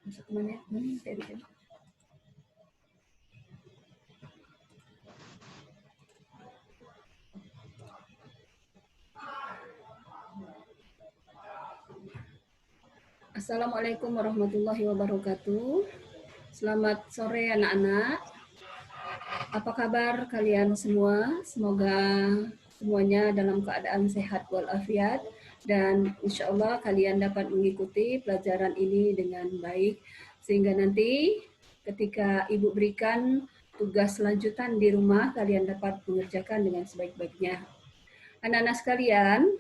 Masuk kemana? Tadi. Assalamualaikum warahmatullahi wabarakatuh. Selamat sore anak-anak. Apa kabar kalian semua? Semoga semuanya dalam keadaan sehat walafiat dan insya Allah kalian dapat mengikuti pelajaran ini dengan baik sehingga nanti ketika Ibu berikan tugas lanjutan di rumah kalian dapat mengerjakan dengan sebaik-baiknya. Anak-anak sekalian,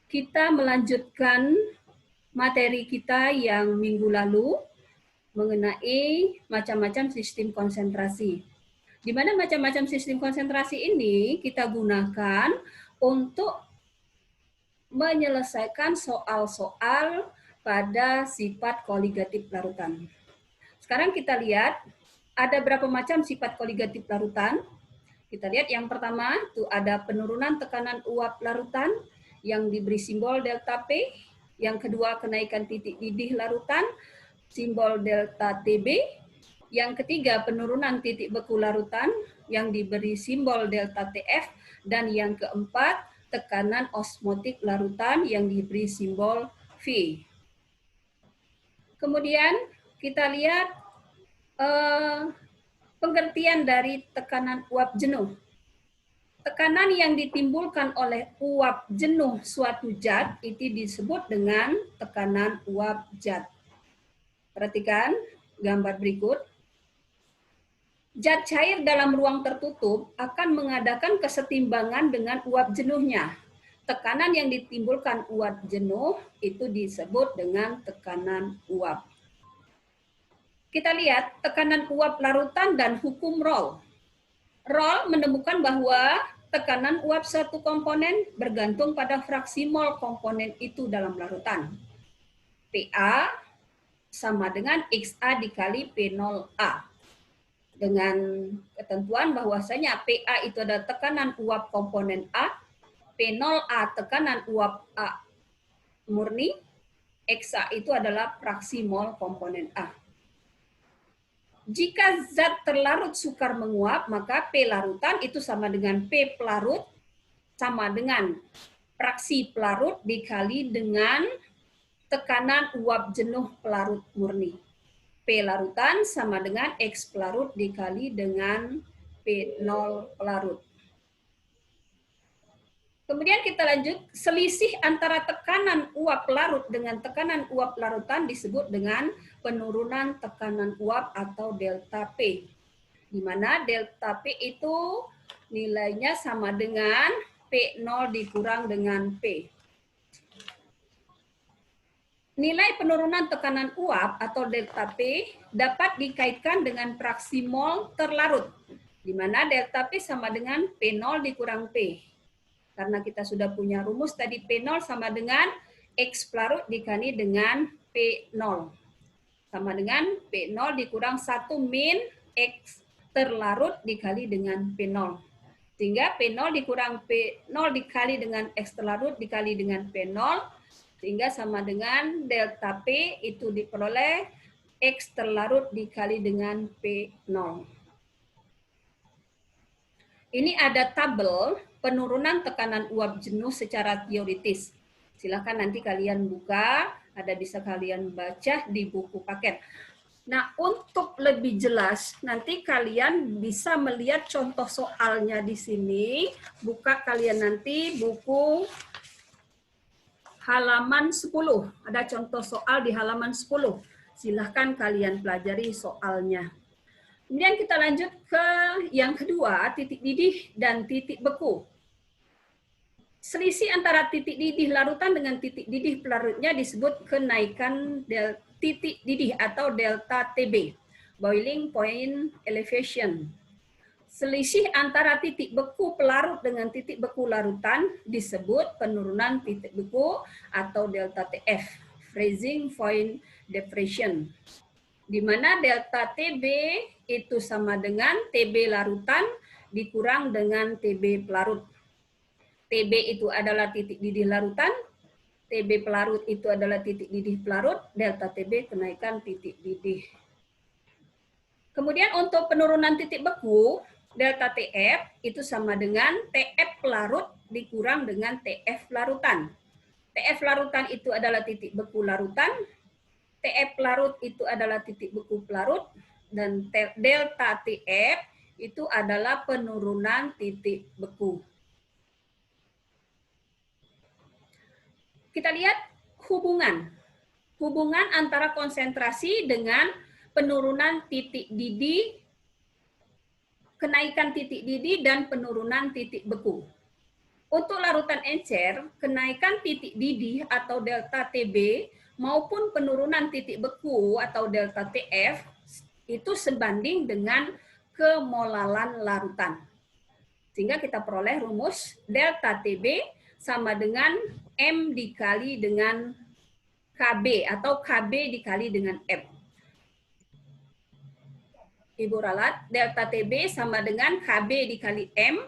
kita melanjutkan materi kita yang minggu lalu mengenai macam-macam sistem konsentrasi. Di mana macam-macam sistem konsentrasi ini kita gunakan untuk menyelesaikan soal-soal pada sifat koligatif larutan. Sekarang kita lihat ada berapa macam sifat koligatif larutan. Kita lihat yang pertama itu ada penurunan tekanan uap larutan yang diberi simbol delta P. Yang kedua kenaikan titik didih larutan, simbol delta TB. Yang ketiga penurunan titik beku larutan yang diberi simbol delta TF. Dan yang keempat tekanan osmotik larutan yang diberi simbol V. Kemudian kita lihat pengertian dari tekanan uap jenuh. Tekanan yang ditimbulkan oleh uap jenuh suatu zat itu disebut dengan tekanan uap zat. Perhatikan gambar berikut. Zat cair dalam ruang tertutup akan mengadakan kesetimbangan dengan uap jenuhnya. Tekanan yang ditimbulkan uap jenuh itu disebut dengan tekanan uap. Kita lihat tekanan uap larutan dan hukum Rolle. Rolle menemukan bahwa tekanan uap satu komponen bergantung pada fraksi mol komponen itu dalam larutan. PA sama dengan XA dikali P0A. Dengan ketentuan bahwasanya PA itu adalah tekanan uap komponen A, P0A tekanan uap A murni, XA itu adalah fraksi mol komponen A. Jika zat terlarut sukar menguap, maka P larutan itu sama dengan P pelarut, sama dengan fraksi pelarut dikali dengan tekanan uap jenuh pelarut murni. P larutan sama dengan X pelarut dikali dengan P0 pelarut. Kemudian kita lanjut, selisih antara tekanan uap larut dengan tekanan uap larutan disebut dengan penurunan tekanan uap atau delta P. Di mana delta P itu nilainya sama dengan P0 dikurang dengan P. Nilai penurunan tekanan uap atau delta P dapat dikaitkan dengan fraksi mol terlarut, di mana delta P sama dengan P0 dikurang P. Karena kita sudah punya rumus tadi P0 sama dengan X pelarut dikali dengan P0. Sama dengan P0 dikurang 1 min X terlarut dikali dengan P0. Sehingga P0 dikurang P0 dikali dengan X terlarut dikali dengan P0. Sehingga sama dengan delta P itu diperoleh X terlarut dikali dengan P0. Ini ada tabel penurunan tekanan uap jenuh secara teoritis. Silakan nanti kalian buka, bisa kalian baca di buku paket. Nah, untuk lebih jelas, nanti kalian bisa melihat contoh soalnya di sini. Buka kalian nanti buku halaman 10. Ada contoh soal di halaman 10. Silahkan kalian pelajari soalnya. Kemudian kita lanjut ke yang kedua, titik didih dan titik beku. Selisih antara titik didih larutan dengan titik didih pelarutnya disebut kenaikan titik didih atau delta TB, boiling point elevation. Selisih antara titik beku pelarut dengan titik beku larutan disebut penurunan titik beku atau delta TF, freezing point depression. Di mana delta TB itu sama dengan TB larutan dikurang dengan TB pelarut. TB itu adalah titik didih larutan, TB pelarut itu adalah titik didih pelarut, delta TB kenaikan titik didih. Kemudian untuk penurunan titik beku, delta TF itu sama dengan TF pelarut dikurang dengan TF larutan. TF larutan itu adalah titik beku larutan, TF pelarut itu adalah titik beku pelarut, dan delta TF itu adalah penurunan titik beku. Kita lihat hubungan antara konsentrasi dengan penurunan titik didih, kenaikan titik didih, dan penurunan titik beku. Untuk larutan encer, kenaikan titik didih atau delta TB maupun penurunan titik beku atau delta TF itu sebanding dengan kemolalan larutan. Sehingga kita peroleh rumus delta TB sama dengan M dikali dengan KB atau KB dikali dengan M. Ibu ralat, delta TB sama dengan KB dikali M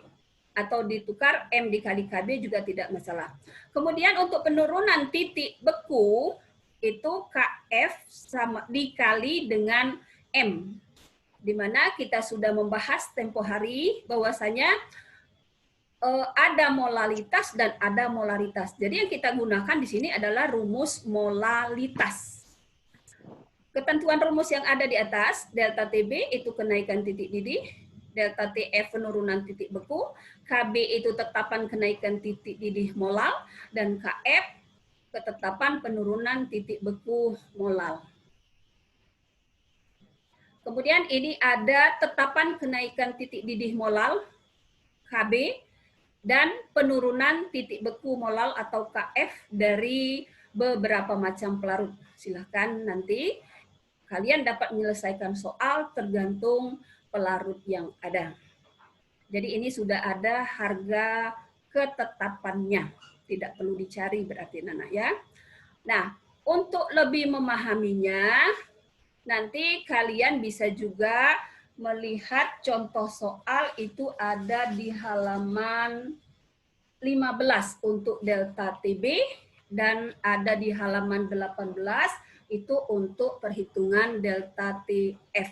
atau ditukar M dikali KB juga tidak masalah. Kemudian untuk penurunan titik beku itu KF sama dikali dengan M. Di mana kita sudah membahas tempo hari bahwasanya ada molalitas dan ada molaritas. Jadi yang kita gunakan di sini adalah rumus molalitas. Ketentuan rumus yang ada di atas, delta TB itu kenaikan titik didih, delta TF penurunan titik beku, KB itu tetapan kenaikan titik didih molal, dan KF ketetapan penurunan titik beku molal. Kemudian ini ada tetapan kenaikan titik didih molal, KB, dan penurunan titik beku molal atau KF dari beberapa macam pelarut. Silahkan nanti kalian dapat menyelesaikan soal tergantung pelarut yang ada. Jadi ini sudah ada harga ketetapannya. Tidak perlu dicari berarti Nana ya. Nah, untuk lebih memahaminya, nanti kalian bisa juga melihat contoh soal itu ada di halaman 15 untuk delta TB dan ada di halaman 18 itu untuk perhitungan delta TF.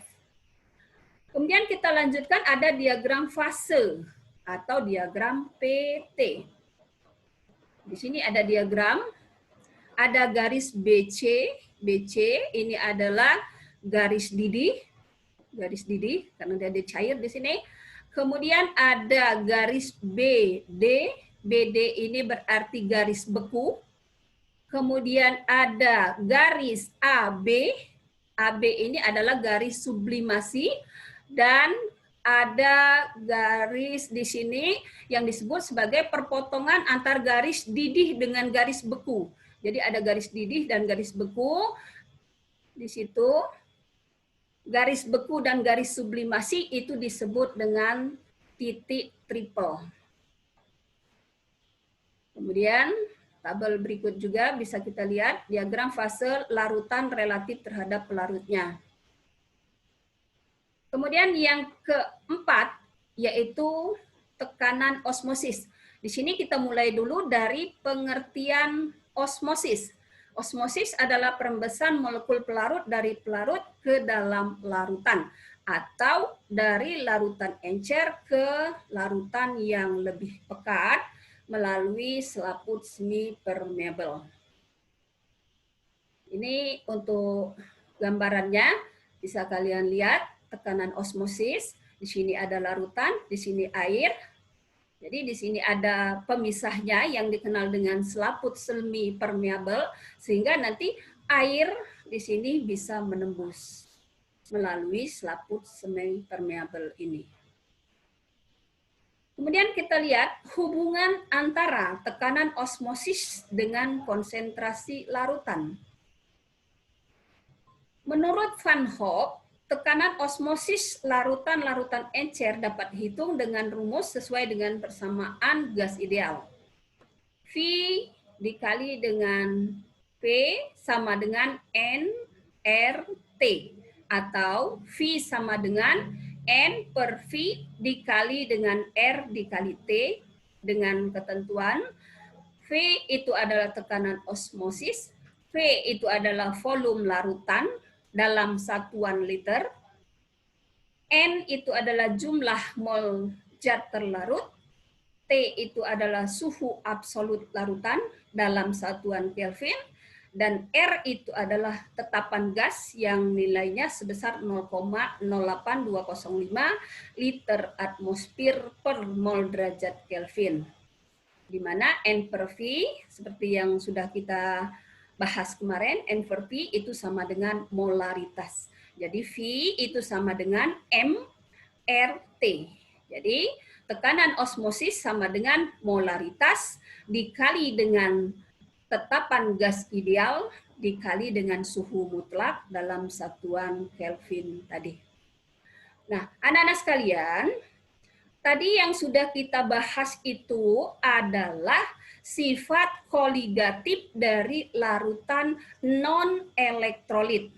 Kemudian kita lanjutkan ada diagram fase atau diagram PT. Di sini ada diagram, ada garis BC, ini adalah garis didih karena dia ada cair di sini. Kemudian ada garis BD ini berarti garis beku. Kemudian ada garis AB ini adalah garis sublimasi, dan ada garis di sini yang disebut sebagai perpotongan antar garis didih dengan garis beku. Jadi ada garis didih dan garis beku di situ. Garis beku dan garis sublimasi itu disebut dengan titik triple. Kemudian tabel berikut juga bisa kita lihat diagram fase larutan relatif terhadap pelarutnya. Kemudian yang keempat yaitu tekanan osmosis. Di sini kita mulai dulu dari pengertian osmosis. Osmosis adalah perembesan molekul pelarut dari pelarut ke dalam larutan atau dari larutan encer ke larutan yang lebih pekat melalui selaput semi permeable. Ini untuk gambarannya bisa kalian lihat tekanan osmosis. Di sini ada larutan, di sini air. Jadi di sini ada pemisahnya yang dikenal dengan selaput semi permeable, sehingga nanti air di sini bisa menembus melalui selaput semi permeable ini. Kemudian kita lihat hubungan antara tekanan osmosis dengan konsentrasi larutan. Menurut Van Hoek, tekanan osmosis larutan-larutan encer dapat dihitung dengan rumus sesuai dengan persamaan gas ideal. V dikali dengan P sama dengan nRT, atau V sama dengan N per V dikali dengan R dikali T, dengan ketentuan V itu adalah tekanan osmosis, V itu adalah volume larutan dalam satuan liter, N itu adalah jumlah mol zat terlarut, T itu adalah suhu absolut larutan dalam satuan Kelvin, dan R itu adalah tetapan gas yang nilainya sebesar 0,08205 liter atmosfer per mol derajat Kelvin. Di mana N per V, seperti yang sudah kita bahas kemarin, N per V itu sama dengan molaritas. Jadi V itu sama dengan MRT. Jadi tekanan osmosis sama dengan molaritas dikali dengan tetapan gas ideal dikali dengan suhu mutlak dalam satuan Kelvin tadi. Nah, anak-anak sekalian, tadi yang sudah kita bahas itu adalah sifat koligatif dari larutan non-elektrolit.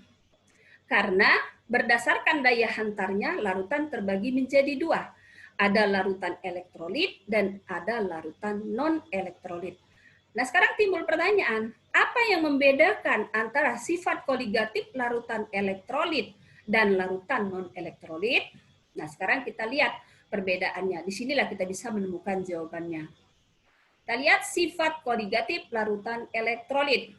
Karena berdasarkan daya hantarnya, larutan terbagi menjadi dua. Ada larutan elektrolit dan ada larutan non-elektrolit. Nah, sekarang timbul pertanyaan, apa yang membedakan antara sifat koligatif larutan elektrolit dan larutan non-elektrolit? Nah, sekarang kita lihat perbedaannya. Disinilah kita bisa menemukan jawabannya. Kita lihat sifat koligatif larutan elektrolit.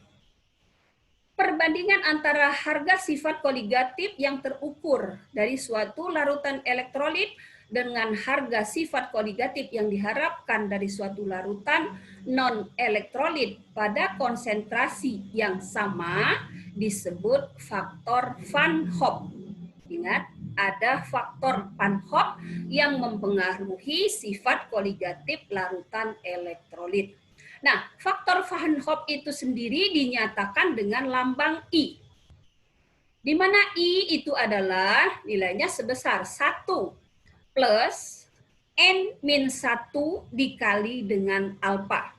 Perbandingan antara harga sifat koligatif yang terukur dari suatu larutan elektrolit dengan harga sifat koligatif yang diharapkan dari suatu larutan non-elektrolit pada konsentrasi yang sama disebut faktor Van Hoff. Ingat, ada faktor Van Hoff yang mempengaruhi sifat koligatif larutan elektrolit. Nah, faktor Van Hoff itu sendiri dinyatakan dengan lambang I. Di mana I itu adalah nilainya sebesar 1 plus N-1 dikali dengan alfa.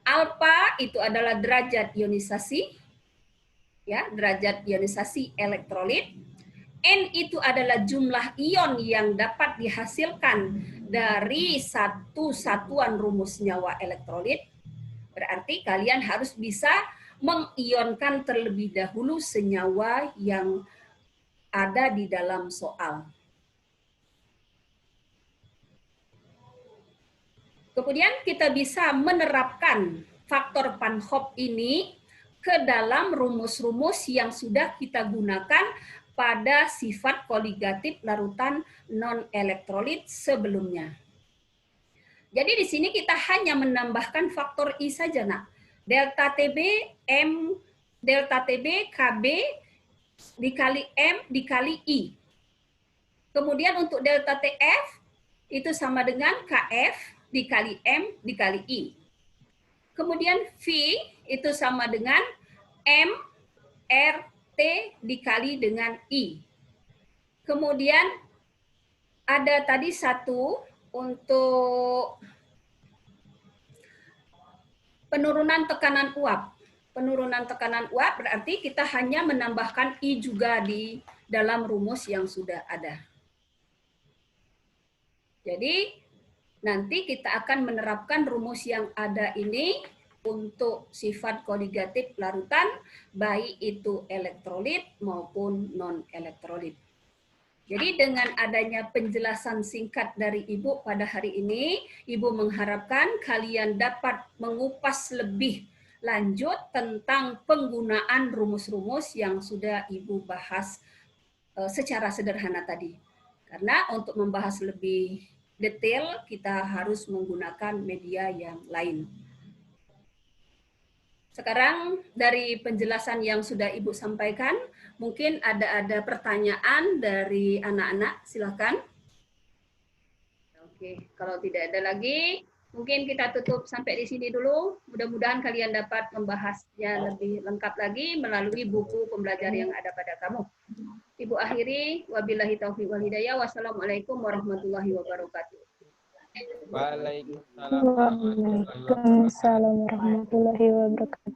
Alfa itu adalah derajat ionisasi, ya, derajat ionisasi elektrolit. N itu adalah jumlah ion yang dapat dihasilkan dari satu satuan rumus nyawa elektrolit. Berarti kalian harus bisa mengionkan terlebih dahulu senyawa yang ada di dalam soal. Kemudian kita bisa menerapkan faktor Van Hoff ini ke dalam rumus-rumus yang sudah kita gunakan pada sifat koligatif larutan non-elektrolit sebelumnya. Jadi di sini kita hanya menambahkan faktor I saja, nak. Delta TB M, delta TB KB dikali M dikali I. Kemudian untuk delta TF itu sama dengan KF dikali M dikali I. Kemudian V itu sama dengan M RT dikali dengan I. Kemudian ada tadi satu untuk penurunan tekanan uap. Penurunan tekanan uap berarti kita hanya menambahkan I juga di dalam rumus yang sudah ada. Jadi nanti kita akan menerapkan rumus yang ada ini untuk sifat koligatif larutan, baik itu elektrolit maupun non-elektrolit. Jadi dengan adanya penjelasan singkat dari Ibu pada hari ini, Ibu mengharapkan kalian dapat mengupas lebih lanjut tentang penggunaan rumus-rumus yang sudah Ibu bahas secara sederhana tadi. Karena untuk membahas lebih detail, kita harus menggunakan media yang lain. Sekarang dari penjelasan yang sudah Ibu sampaikan, mungkin ada pertanyaan dari anak-anak, silakan. Oke, kalau tidak ada lagi, mungkin kita tutup sampai di sini dulu. Mudah-mudahan kalian dapat membahasnya lebih lengkap lagi melalui buku pembelajar yang ada pada kamu. Ibu akhiri, wabillahi taufiq wal hidayah, wassalamualaikum warahmatullahi wabarakatuh. Waalaikumsalam warahmatullahi wabarakatuh.